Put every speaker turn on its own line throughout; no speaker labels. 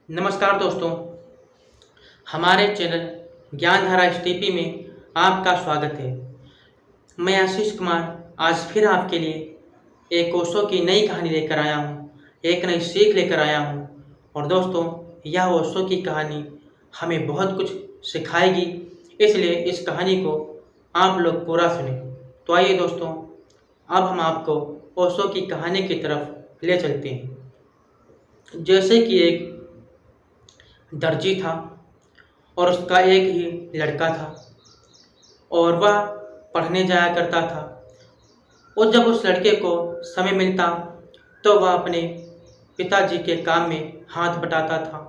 नमस्कार दोस्तों, हमारे चैनल ज्ञानधारा एसटीपी में आपका स्वागत है। मैं आशीष कुमार आज फिर आपके लिए एक ओशो की नई कहानी लेकर आया हूँ, एक नई सीख लेकर आया हूँ। और दोस्तों, यह ओशो की कहानी हमें बहुत कुछ सिखाएगी, इसलिए इस कहानी को आप लोग पूरा सुने। तो आइए दोस्तों, अब हम आपको ओशो की कहानी की तरफ ले चलते हैं। जैसे कि एक दर्जी था और उसका एक ही लड़का था और वह पढ़ने जाया करता था। और जब उस लड़के को समय मिलता तो वह अपने पिताजी के काम में हाथ बटाता था।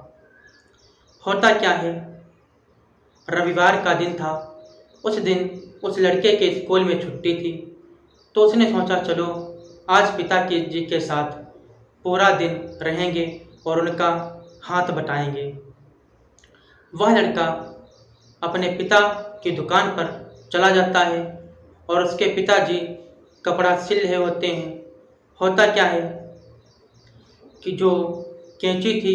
होता क्या है, रविवार का दिन था। उस दिन उस लड़के के स्कूल में छुट्टी थी, तो उसने सोचा चलो आज पिताजी के साथ पूरा दिन रहेंगे और उनका हाथ बटाएंगे। वह लड़का अपने पिता की दुकान पर चला जाता है और उसके पिताजी कपड़ा सिल रहे होते हैं। होता क्या है कि जो कैंची थी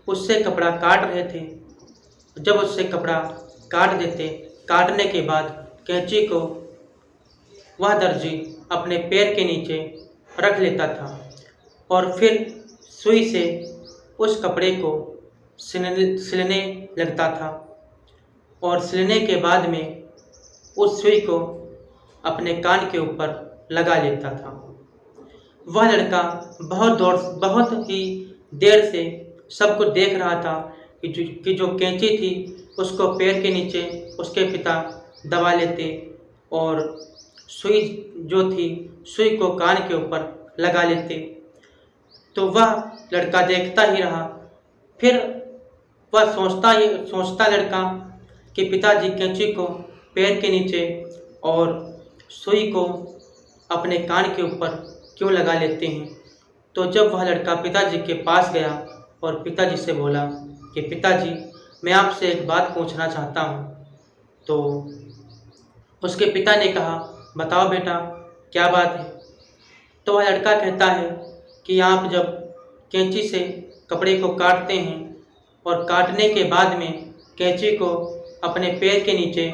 उससे कपड़ा काट रहे थे। जब उससे कपड़ा काट देते, काटने के बाद कैंची को वह दर्जी अपने पैर के नीचे रख लेता था और फिर सुई से उस कपड़े को सिलने लगता था। और सिलने के बाद में उस सुई को अपने कान के ऊपर लगा लेता था। वह लड़का बहुत ही देर से सब कुछ देख रहा था कि जो कैंची थी उसको पैर के नीचे उसके पिता दबा लेते और सुई जो थी सुई को कान के ऊपर लगा लेते। तो वह लड़का देखता ही रहा। फिर वह सोचता लड़का कि पिताजी कैंची को पैर के नीचे और सुई को अपने कान के ऊपर क्यों लगा लेते हैं। तो जब वह लड़का पिताजी के पास गया और पिताजी से बोला कि पिताजी, मैं आपसे एक बात पूछना चाहता हूँ। तो उसके पिता ने कहा, बताओ बेटा, क्या बात है। तो वह लड़का कहता है कि आप जब कैंची से कपड़े को काटते हैं और काटने के बाद में कैंची को अपने पैर के नीचे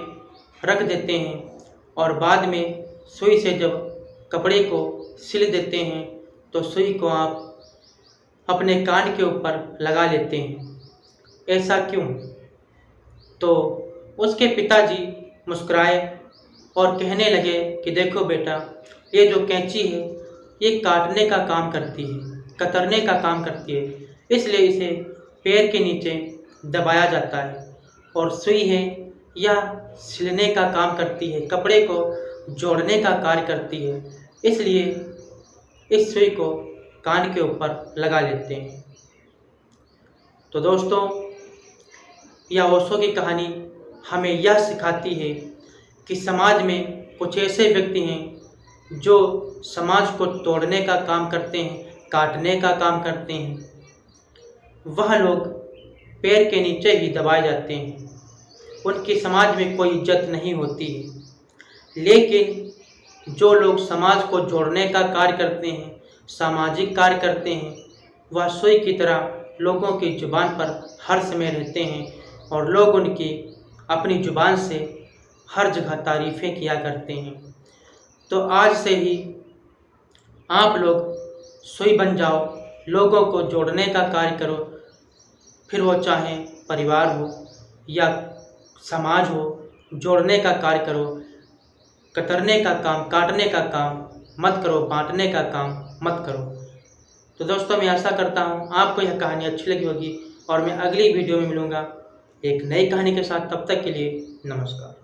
रख देते हैं और बाद में सुई से जब कपड़े को सिल देते हैं तो सुई को आप अपने कान के ऊपर लगा लेते हैं, ऐसा क्यों। तो उसके पिताजी मुस्कुराए और कहने लगे कि देखो बेटा, ये जो कैंची है ये काटने का काम करती है, कतरने का काम करती है, इसलिए इसे पैर के नीचे दबाया जाता है। और सुई है यह सिलने का काम करती है, कपड़े को जोड़ने का कार्य करती है, इसलिए इस सुई को कान के ऊपर लगा लेते हैं। तो दोस्तों, यह ओशो की कहानी हमें यह सिखाती है कि समाज में कुछ ऐसे व्यक्ति हैं जो समाज को तोड़ने का काम करते हैं, काटने का काम करते हैं। वह लोग पैर के नीचे ही दबाए जाते हैं, उनकी समाज में कोई इज्जत नहीं होती है। लेकिन जो लोग समाज को जोड़ने का कार्य करते हैं, सामाजिक कार्य करते हैं, वह सुई की तरह लोगों की जुबान पर हर समय रहते हैं और लोग उनकी अपनी जुबान से हर जगह तारीफ़ें किया करते हैं। तो आज से ही आप लोग सुई बन जाओ, लोगों को जोड़ने का कार्य करो, फिर वो चाहे परिवार हो या समाज हो, जोड़ने का कार्य करो। कतरने का काम, काटने का काम मत करो, बांटने का काम मत करो। तो दोस्तों, मैं आशा करता हूँ आपको यह कहानी अच्छी लगी होगी और मैं अगली वीडियो में मिलूँगा एक नई कहानी के साथ। तब तक के लिए नमस्कार।